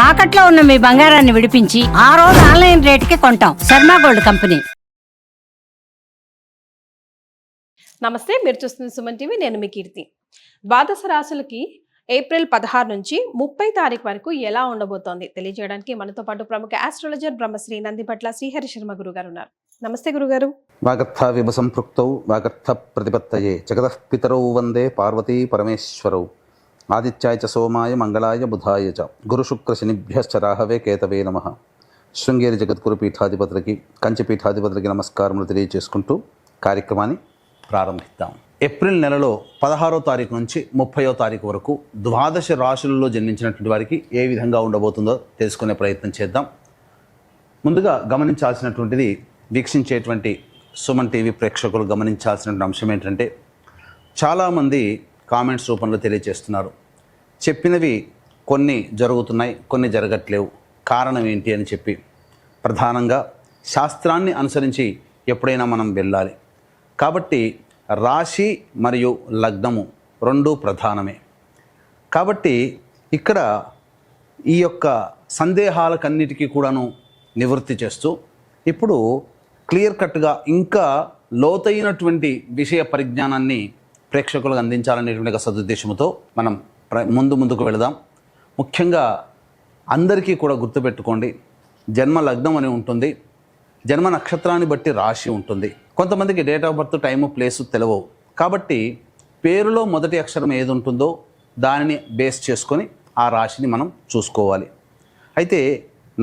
తాకట్లో ఉన్న మీ బంగారాన్ని విడిపించి ఆ రోజు ఆన్లైన్ రేటుకి కొంటాం. Sharma gold company. నమస్తే, మీరు చూస్తున్న సుమన్ టీవీ. నేను మీ కీర్తి. ద్వాదశ రాశులకి ఏప్రిల్ 16 నుంచి 30 తారీఖు వరకు ఎలా ఉండబోతోంది తెలియజేయడానికి మనతో పాటు ప్రముఖ ఆస్ట్రాలజర్ బ్రహ్మశ్రీ నందిపట్ల శ్రీహరి శర్మ గురుగారు ఉన్నారు. నమస్తే గురుగారు. వాగర్థ విభ సంపృక్తౌ వాగర్థ ప్రతిపత్తయే జగతః పితరౌ వందే పార్వతీ పరమేశ్వరౌ ఆదిత్యాయ చ సోమాయ మంగళాయ బుధాయ చ గురు శుక్ర శనిభ్యశ్చ రాహవే కేతవే నమః. శృంగేరి జగద్గురు పీఠాధిపతులకి కంచి పీఠాధిపతులకి నమస్కారములు తెలియజేసుకుంటూ కార్యక్రమాన్ని ప్రారంభిద్దాం. ఏప్రిల్ నెలలో 16వ తారీఖు నుంచి 30వ తారీఖు వరకు ద్వాదశ రాశులలో జన్మించినటువంటి వారికి ఏ విధంగా ఉండబోతుందో తెలుసుకునే ప్రయత్నం చేద్దాం. ముందుగా గమనించాల్సినటువంటిది, వీక్షించేటువంటి సుమన్ టీవీ ప్రేక్షకులు గమనించాల్సినటువంటి అంశం ఏంటంటే, చాలామంది కామెంట్స్ రూపంలో తెలియజేస్తున్నారు, చెప్పినవి కొన్ని జరుగుతున్నాయి, కొన్ని జరగట్లేవు, కారణం ఏంటి అని చెప్పి. ప్రధానంగా శాస్త్రాన్ని అనుసరించి ఎప్పుడైనా మనం వెళ్ళాలి. కాబట్టి రాశి మరియు లగ్నము రెండూ ప్రధానమే. కాబట్టి ఇక్కడ ఈ యొక్క సందేహాలకన్నిటికీ కూడాను నివృత్తి చేస్తూ ఇప్పుడు క్లియర్ కట్గా ఇంకా లోతైనటువంటి విషయ పరిజ్ఞానాన్ని ప్రేక్షకులకు అందించాలనేటువంటి ఒక సదుద్దేశంతో మనం ముందుకు వెళదాం. ముఖ్యంగా అందరికీ కూడా గుర్తుపెట్టుకోండి, జన్మ లగ్నం అని ఉంటుంది, జన్మ నక్షత్రాన్ని బట్టి రాశి ఉంటుంది. కొంతమందికి date of birth, time, place తెలియవు. కాబట్టి పేరులో మొదటి అక్షరం ఏది ఉంటుందో దానిని బేస్ చేసుకొని ఆ రాశిని మనం చూసుకోవాలి. అయితే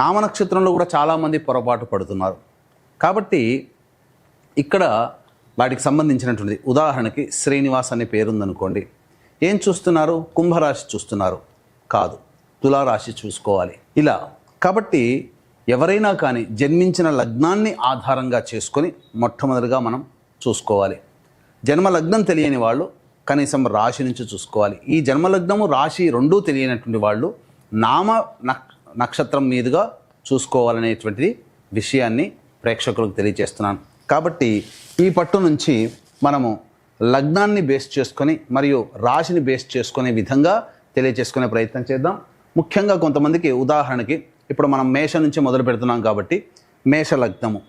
నామనక్షత్రంలో కూడా చాలామంది పొరపాటు పడుతున్నారు. కాబట్టి ఇక్కడ వాటికి సంబంధించినటువంటిది, ఉదాహరణకి శ్రీనివాస్ అనే పేరుందనుకోండి, ఏం చూస్తున్నారు? కుంభరాశి చూస్తున్నారు కాదు, తులారాశి చూసుకోవాలి. ఇలా కాబట్టి ఎవరైనా కానీ జన్మించిన లగ్నాన్ని ఆధారంగా చేసుకొని మొట్టమొదటిగా మనం చూసుకోవాలి. జన్మ లగ్నం తెలియని వాళ్ళు కనీసం రాశి నుంచి చూసుకోవాలి. ఈ జన్మలగ్నము రాశి రెండూ తెలియనటువంటి వాళ్ళు నామ నక్షత్రం మీదుగా చూసుకోవాలనేటువంటిది విషయాన్ని ప్రేక్షకులకు తెలియజేస్తున్నాను. కాబట్టి ఈ పట్టు నుంచి మనము లగ్నాన్ని బేస్ చేసుకొని మరియు రాశిని బేస్ చేసుకునే విధంగా తెలియజేసుకునే ప్రయత్నం చేద్దాం. ముఖ్యంగా కొంతమందికి, ఉదాహరణకి ఇప్పుడు మనం మేష నుంచి మొదలు పెడుతున్నాం కాబట్టి మేషలగ్నము,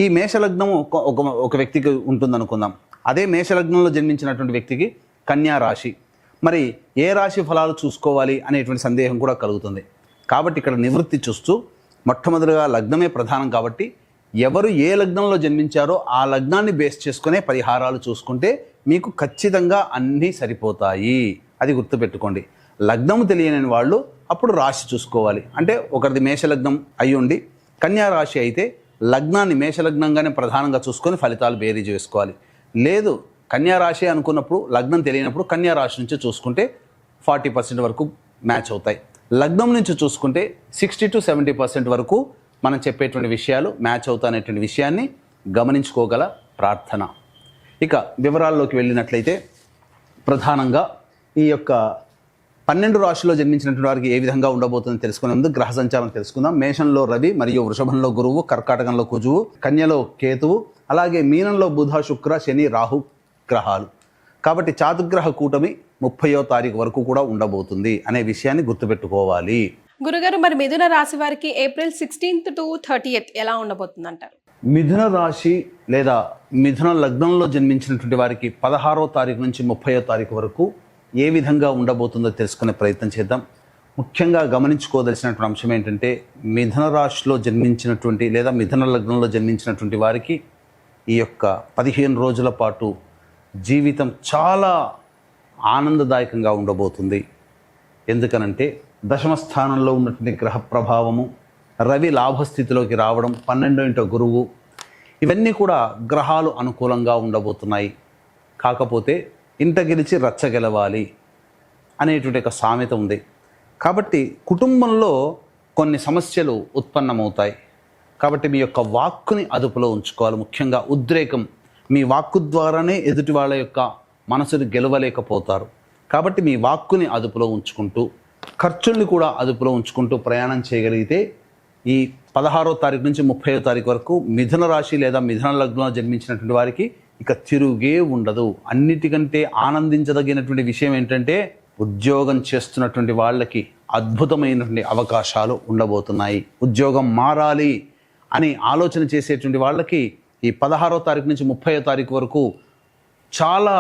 ఈ మేషలగ్నము ఒక వ్యక్తికి ఉంటుందనుకుందాం. అదే మేషలగ్నంలో జన్మించినటువంటి వ్యక్తికి కన్యా రాశి. మరి ఏ రాశి ఫలాలు చూసుకోవాలి అనేటువంటి సందేహం కూడా కలుగుతుంది. కాబట్టి ఇక్కడ నివృత్తి చూస్తూ మొట్టమొదటిగా లగ్నమే ప్రధానం. కాబట్టి ఎవరు ఏ లగ్నంలో జన్మించారో ఆ లగ్నాన్ని బేస్ చేసుకునే పరిహారాలు చూసుకుంటే మీకు ఖచ్చితంగా అన్నీ సరిపోతాయి. అది గుర్తుపెట్టుకోండి. లగ్నము తెలియని వాళ్ళు అప్పుడు రాశి చూసుకోవాలి. అంటే ఒకరిది మేషలగ్నం అయి ఉండి కన్యా రాశి అయితే లగ్నాన్ని మేషలగ్నంగానే ప్రధానంగా చూసుకొని ఫలితాలు బేరీజ్ వేసుకోవాలి. లేదు కన్యా రాశి అనుకున్నప్పుడు లగ్నం తెలియనప్పుడు కన్యా రాశి నుంచి చూసుకుంటే 40% వరకు మ్యాచ్ అవుతాయి. లగ్నం నుంచి చూసుకుంటే 60 to 70% వరకు మనం చెప్పేటువంటి విషయాలు మ్యాచ్ అవుతాయనేటువంటి విషయాన్ని గమనించుకోగల ప్రార్థన. ఇక వివరాల్లోకి వెళ్ళినట్లయితే, ప్రధానంగా ఈ యొక్క 12 రాశుల్లో జన్మించినటువంటి వారికి ఏ విధంగా ఉండబోతుందో తెలుసుకునే ముందు గ్రహ సంచారం తెలుసుకుందాం. మేషంలో రవి మరియు వృషభంలో గురువు, కర్కాటకంలో కుజువు, కన్యలో కేతువు, అలాగే మీనంలో బుధ, శుక్ర, శని, రాహు గ్రహాలు. కాబట్టి చాతుర్గ్రహ కూటమి 30వ తారీఖు వరకు కూడా ఉండబోతుంది అనే విషయాన్ని గుర్తుపెట్టుకోవాలి. గురుగారు, మరి మిథున రాశి వారికి ఏప్రిల్ 16th to 30th ఎలా ఉండబోతుంది అంటారు? మిథున రాశి లేదా మిథున లగ్నంలో జన్మించినటువంటి వారికి 16వ తారీఖు నుంచి 30వ తారీఖు వరకు ఏ విధంగా ఉండబోతుందో తెలుసుకునే ప్రయత్నం చేద్దాం. ముఖ్యంగా గమనించుకోదలసినటువంటి అంశం ఏంటంటే, మిథున రాశిలో జన్మించినటువంటి లేదా మిథున లగ్నంలో జన్మించినటువంటి వారికి ఈ యొక్క 15 రోజుల పాటు జీవితం చాలా ఆనందదాయకంగా ఉండబోతుంది. ఎందుకనంటే దశమ స్థానంలో ఉన్నటువంటి గ్రహ ప్రభావము, రవి లాభస్థితిలోకి రావడం, 12వ గురువు, ఇవన్నీ కూడా గ్రహాలు అనుకూలంగా ఉండబోతున్నాయి. కాకపోతే ఇంట గెలిచి రచ్చ గెలవాలి అనేటువంటి ఒక సామెత ఉంది. కాబట్టి కుటుంబంలో కొన్ని సమస్యలు ఉత్పన్నమవుతాయి. కాబట్టి మీ యొక్క వాక్కుని అదుపులో ఉంచుకోవాలి. ముఖ్యంగా ఉద్రేకం, మీ వాక్కు ద్వారానే ఎదుటి వాళ్ళ యొక్క మనసుని గెలవలేకపోతారు. కాబట్టి మీ వాక్కుని అదుపులో ఉంచుకుంటూ, ఖర్చుల్ని కూడా అదుపులో ఉంచుకుంటూ ప్రయాణం చేయగలిగితే ఈ 16వ తారీఖు నుంచి 30వ తారీఖు వరకు మిథున రాశి లేదా మిథున లగ్నంలో జన్మించినటువంటి వారికి ఇక తిరుగే ఉండదు. అన్నిటికంటే ఆనందించదగినటువంటి విషయం ఏంటంటే, ఉద్యోగం చేస్తున్నటువంటి వాళ్ళకి అద్భుతమైనటువంటి అవకాశాలు ఉండబోతున్నాయి. ఉద్యోగం మారాలి అని ఆలోచన చేసేటువంటి వాళ్ళకి ఈ 16వ తారీఖు నుంచి 30వ తారీఖు వరకు చాలా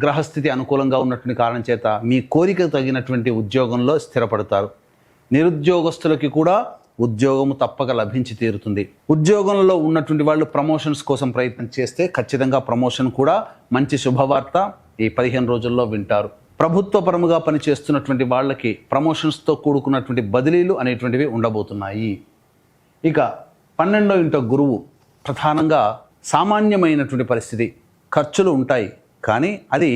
గ్రహస్థితి అనుకూలంగా ఉన్నటువంటి కారణం చేత మీ కోరిక తగినటువంటి ఉద్యోగంలో స్థిరపడతారు. నిరుద్యోగస్తులకి కూడా ఉద్యోగము తప్పక లభించి తీరుతుంది. ఉద్యోగంలో ఉన్నటువంటి వాళ్ళు ప్రమోషన్స్ కోసం ప్రయత్నం చేస్తే ఖచ్చితంగా ప్రమోషన్ కూడా మంచి శుభవార్త ఈ 15 రోజుల్లో వింటారు. ప్రభుత్వపరముగా పనిచేస్తున్నటువంటి వాళ్ళకి ప్రమోషన్స్తో కూడుకున్నటువంటి బదిలీలు అనేటువంటివి ఉండబోతున్నాయి. ఇక 12వ ఇంట గురువు ప్రధానంగా సామాన్యమైనటువంటి పరిస్థితి, ఖర్చులు ఉంటాయి కానీ అది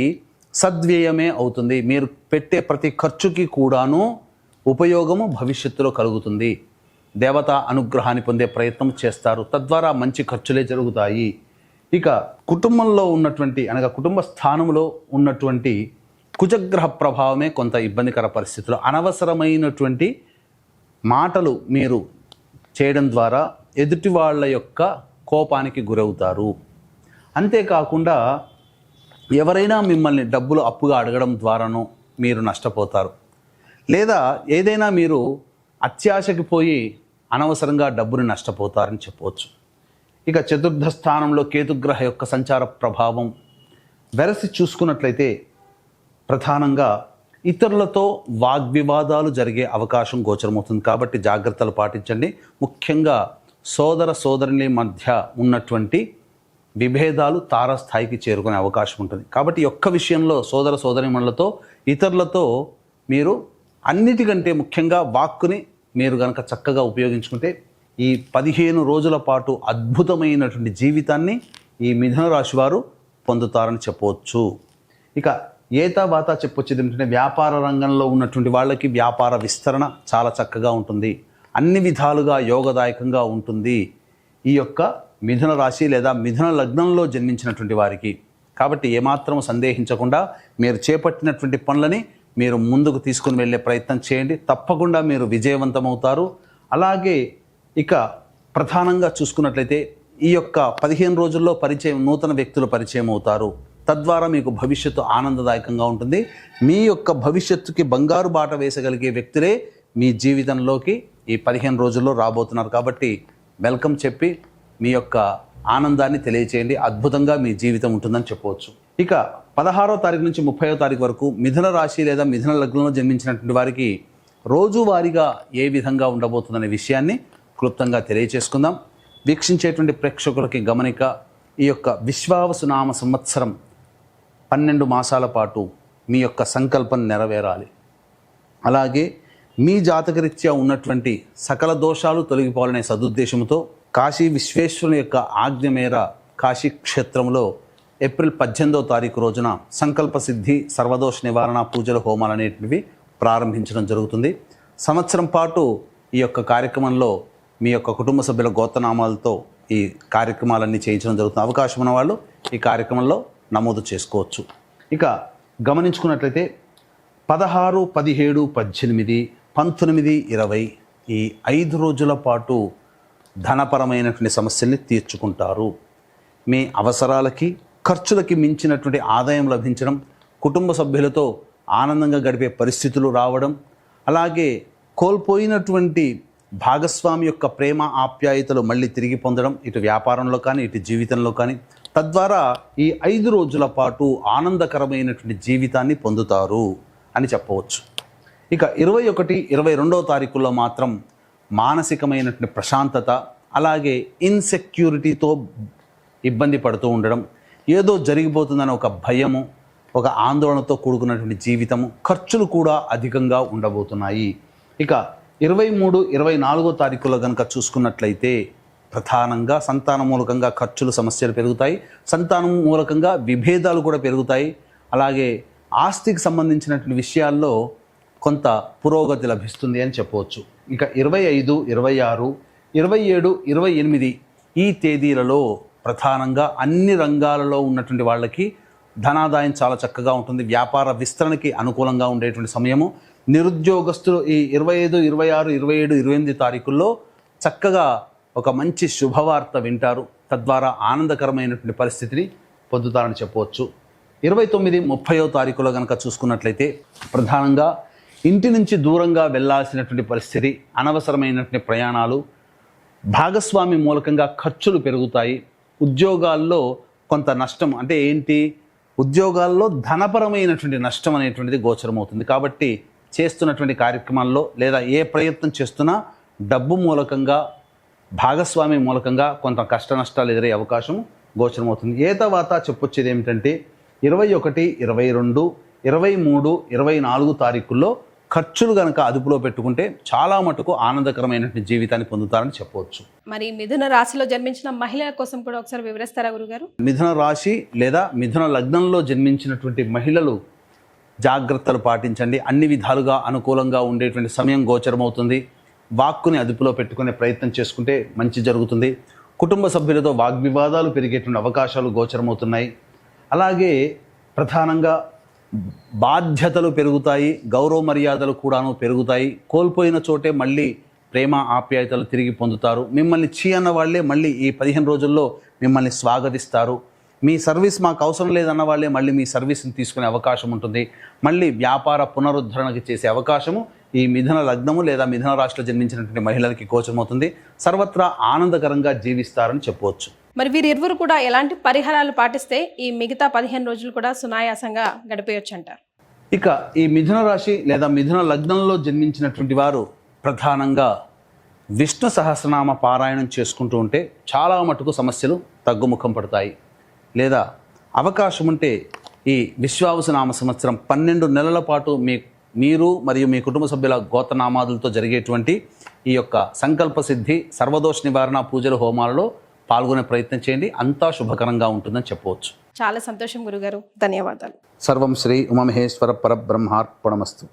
సద్వ్యయమే అవుతుంది. మీరు పెట్టే ప్రతి ఖర్చుకి కూడాను ఉపయోగము భవిష్యత్తులో కలుగుతుంది. దేవతా అనుగ్రహాన్ని పొందే ప్రయత్నం చేస్తారు, తద్వారా మంచి ఖర్చులే జరుగుతాయి. ఇక కుటుంబంలో ఉన్నటువంటి అనగా కుటుంబ స్థానంలో ఉన్నటువంటి కుజగ్రహ ప్రభావమే కొంత ఇబ్బందికర పరిస్థితులు. అనవసరమైనటువంటి మాటలు మీరు చేయడం ద్వారా ఎదుటి వాళ్ళ యొక్క కోపానికి గురవుతారు. అంతేకాకుండా ఎవరైనా మిమ్మల్ని డబ్బులు అప్పుగా అడగడం ద్వారానో మీరు నష్టపోతారు. లేదా ఏదైనా మీరు అత్యాశకి పోయి అనవసరంగా డబ్బుని నష్టపోతారని చెప్పవచ్చు. ఇక చతుర్థ స్థానంలో కేతుగ్రహ యొక్క సంచార ప్రభావం వెరసి చూసుకున్నట్లయితే ప్రధానంగా ఇతరులతో వాగ్వివాదాలు జరిగే అవకాశం గోచరమవుతుంది. కాబట్టి జాగ్రత్తలు పాటించండి. ముఖ్యంగా సోదర సోదరుని మధ్య ఉన్నటువంటి విభేదాలు తారస్థాయికి చేరుకునే అవకాశం ఉంటుంది. కాబట్టి ఈ ఒక్క విషయంలో సోదర సోదరీమణులతో ఇతరులతో మీరు అన్నిటికంటే ముఖ్యంగా వాక్కుని మీరు కనుక చక్కగా ఉపయోగించుకుంటే ఈ 15 రోజుల పాటు అద్భుతమైనటువంటి జీవితాన్ని ఈ మిథున రాశి వారు పొందుతారని చెప్పవచ్చు. ఇక ఏతావాత చెప్పొచ్చేది ఏంటంటే వ్యాపార రంగంలో ఉన్నటువంటి వాళ్ళకి వ్యాపార విస్తరణ చాలా చక్కగా ఉంటుంది, అన్ని విధాలుగా యోగదాయకంగా ఉంటుంది ఈ యొక్క మిథున రాశి లేదా మిథున లగ్నంలో జన్మించినటువంటి వారికి. కాబట్టి ఏమాత్రం సందేహించకుండా మీరు చేపట్టినటువంటి పనులని మీరు ముందుకు తీసుకుని వెళ్ళే ప్రయత్నం చేయండి. తప్పకుండా మీరు విజయవంతమవుతారు. అలాగే ఇక ప్రధానంగా చూసుకున్నట్లయితే ఈ యొక్క 15 రోజుల్లో నూతన వ్యక్తులు పరిచయం అవుతారు. తద్వారా మీకు భవిష్యత్తు ఆనందదాయకంగా ఉంటుంది. మీ యొక్క భవిష్యత్తుకి బంగారు బాట వేసగలిగే వ్యక్తులే మీ జీవితంలోకి ఈ 15 రోజుల్లో రాబోతున్నారు. కాబట్టి వెల్కమ్ చెప్పి మీ యొక్క ఆనందాన్ని తెలియచేయండి. అద్భుతంగా మీ జీవితం ఉంటుందని చెప్పవచ్చు. ఇక 16వ తారీఖు నుంచి 30వ తారీఖు వరకు మిథున రాశి లేదా మిథున లగ్నంలో జన్మించినటువంటి వారికి రోజువారీగా ఏ విధంగా ఉండబోతుందనే విషయాన్ని క్లుప్తంగా తెలియచేసుకుందాం. వీక్షించేటువంటి ప్రేక్షకులకి గమనిక, ఈ యొక్క విశ్వావసునామ సంవత్సరం 12 మాసాల పాటు మీ యొక్క సంకల్పం నెరవేరాలి. అలాగే మీ జాతకరీత్యా ఉన్నటువంటి సకల దోషాలు తొలగిపోవాలనే సదుద్దేశంతో కాశీ విశ్వేశ్వరుని యొక్క ఆజ్ఞ మేర కాశీ క్షేత్రంలో ఏప్రిల్ 18వ తారీఖు రోజున సంకల్ప సిద్ధి సర్వదోష నివారణ పూజల హోమాలు అనేటివి ప్రారంభించడం జరుగుతుంది. సంవత్సరం పాటు ఈ యొక్క కార్యక్రమంలో మీ యొక్క కుటుంబ సభ్యుల గోత్రనామాలతో ఈ కార్యక్రమాలన్నీ చేయించడం జరుగుతుంది. అవకాశం ఉన్న వాళ్ళు ఈ కార్యక్రమంలో నమోదు చేసుకోవచ్చు. ఇక గమనించుకున్నట్లయితే 16, 17, 18, 19, 20 ఈ 5 రోజుల పాటు ధనపరమైనటువంటి సమస్యల్ని తీర్చుకుంటారు. మీ అవసరాలకి ఖర్చులకి మించినటువంటి ఆదాయం లభించడం, కుటుంబ సభ్యులతో ఆనందంగా గడిపే పరిస్థితులు రావడం, అలాగే కోల్పోయినటువంటి భాగస్వామి యొక్క ప్రేమ ఆప్యాయతలు మళ్ళీ తిరిగి పొందడం, ఇటు వ్యాపారంలో కానీ ఇటు జీవితంలో కానీ. తద్వారా ఈ 5 రోజుల పాటు ఆనందకరమైనటువంటి జీవితాన్ని పొందుతారు అని చెప్పవచ్చు. ఇక 21, 22వ తారీఖుల్లో మాత్రం మానసికమైనటువంటి ప్రశాంతత, అలాగే ఇన్సెక్యూరిటీతో ఇబ్బంది పడుతూ ఉండడం, ఏదో జరిగిపోతుందని ఒక భయము, ఒక ఆందోళనతో కూడుకున్నటువంటి జీవితము, ఖర్చులు కూడా అధికంగా ఉండబోతున్నాయి. ఇక 23, 24వ తారీఖులో కనుక చూసుకున్నట్లయితే ప్రధానంగా సంతాన మూలకంగా ఖర్చులు సమస్యలు పెరుగుతాయి, సంతానం మూలకంగా విభేదాలు కూడా పెరుగుతాయి. అలాగే ఆస్తికి సంబంధించినటువంటి విషయాల్లో కొంత పురోగతి లభిస్తుంది అని చెప్పవచ్చు. ఇక 25, 26, 27, 28 ఈ తేదీలలో ప్రధానంగా అన్ని రంగాలలో ఉన్నటువంటి వాళ్ళకి ధనాదాయం చాలా చక్కగా ఉంటుంది. వ్యాపార విస్తరణకి అనుకూలంగా ఉండేటువంటి సమయము. నిరుద్యోగస్తులు ఈ 25, 26, 27, 28 తారీఖుల్లో చక్కగా ఒక మంచి శుభవార్త వింటారు. తద్వారా ఆనందకరమైనటువంటి పరిస్థితిని పొందుతారని చెప్పవచ్చు. 29, 30వ తారీఖులో కనుక చూసుకున్నట్లయితే ప్రధానంగా ఇంటి నుంచి దూరంగా వెళ్ళాల్సినటువంటి పరిస్థితి, అనవసరమైనటువంటి ప్రయాణాలు, భాగస్వామి మూలకంగా ఖర్చులు పెరుగుతాయి. ఉద్యోగాల్లో కొంత నష్టం, అంటే ఏంటి, ఉద్యోగాల్లో ధనపరమైనటువంటి నష్టం అనేటువంటిది గోచరమవుతుంది. కాబట్టి చేస్తున్నటువంటి కార్యక్రమాల్లో లేదా ఏ ప్రయత్నం చేస్తున్నా డబ్బు మూలకంగా, భాగస్వామి మూలకంగా కొంత కష్ట నష్టాలు ఎదురయ్యే అవకాశం గోచరమవుతుంది. ఏ తర్వాత చెప్పొచ్చేది ఏమిటంటే 21, 22, 23, 24 తారీఖుల్లో ఖర్చులు గనక అదుపులో పెట్టుకుంటే చాలా మటుకు ఆనందకరమైనటువంటి జీవితాన్ని పొందుతారని చెప్పవచ్చు. మరి మిథున రాశిలో జన్మించిన మహిళల కోసం కూడా ఒకసారి వివరిస్తారా గురుగారు? మిథున రాశి లేదా మిథున లగ్నంలో జన్మించినటువంటి మహిళలు జాగ్రత్తలు పాటించండి. అన్ని విధాలుగా అనుకూలంగా ఉండేటువంటి సమయం గోచరమవుతుంది. వాక్కుని అదుపులో పెట్టుకునే ప్రయత్నం చేసుకుంటే మంచి జరుగుతుంది. కుటుంబ సభ్యులతో వాగ్వివాదాలు పెరిగేటువంటి అవకాశాలు గోచరమవుతున్నాయి. అలాగే ప్రధానంగా బాధ్యతలు పెరుగుతాయి, గౌరవ మర్యాదలు కూడాను పెరుగుతాయి. కోల్పోయిన చోటే మళ్ళీ ప్రేమ ఆప్యాయతలు తిరిగి పొందుతారు. మిమ్మల్ని చీ అన్న వాళ్ళే మళ్ళీ ఈ 15 రోజుల్లో మిమ్మల్ని స్వాగతిస్తారు. మీ సర్వీస్ మాకు అవసరం లేదన్న వాళ్ళే మళ్ళీ మీ సర్వీస్ని తీసుకునే అవకాశం ఉంటుంది. మళ్ళీ వ్యాపార పునరుద్ధరణకి చేసే అవకాశము ఈ మిథున లగ్నము లేదా మిథున రాశిలో జన్మించినటువంటి మహిళలకి గోచరమవుతుంది. సర్వత్రా ఆనందకరంగా జీవిస్తారని చెప్పవచ్చు. మరి వీరిరువురు కూడా ఎలాంటి పరిహారాలు పాటిస్తే ఈ మిగతా 15 రోజులు కూడా సునాయాసంగా గడిపేయొచ్చు అంటారు? ఇక ఈ మిథున రాశి లేదా మిథున లగ్నంలో జన్మించినటువంటి వారు ప్రధానంగా విష్ణు సహస్రనామ పారాయణం చేసుకుంటూ ఉంటే చాలా మటుకు సమస్యలు తగ్గుముఖం పడతాయి. లేదా అవకాశం ఉంటే ఈ విశ్వావసునామ సంవత్సరం 12 నెలల పాటు మీరు మరియు మీ కుటుంబ సభ్యుల గోత్రనామాదులతో జరిగేటువంటి ఈ యొక్క సంకల్ప సిద్ధి, సర్వదోష నివారణ పూజల హోమాలలో పాల్గొనే ప్రయత్నం చేయండి. అంతా శుభకరంగా ఉంటుందని చెప్పవచ్చు. చాలా సంతోషం గురుగారు, ధన్యవాదాలు. సర్వం శ్రీ ఉమామహేశ్వర పరబ్రహ్మార్పణమస్తు.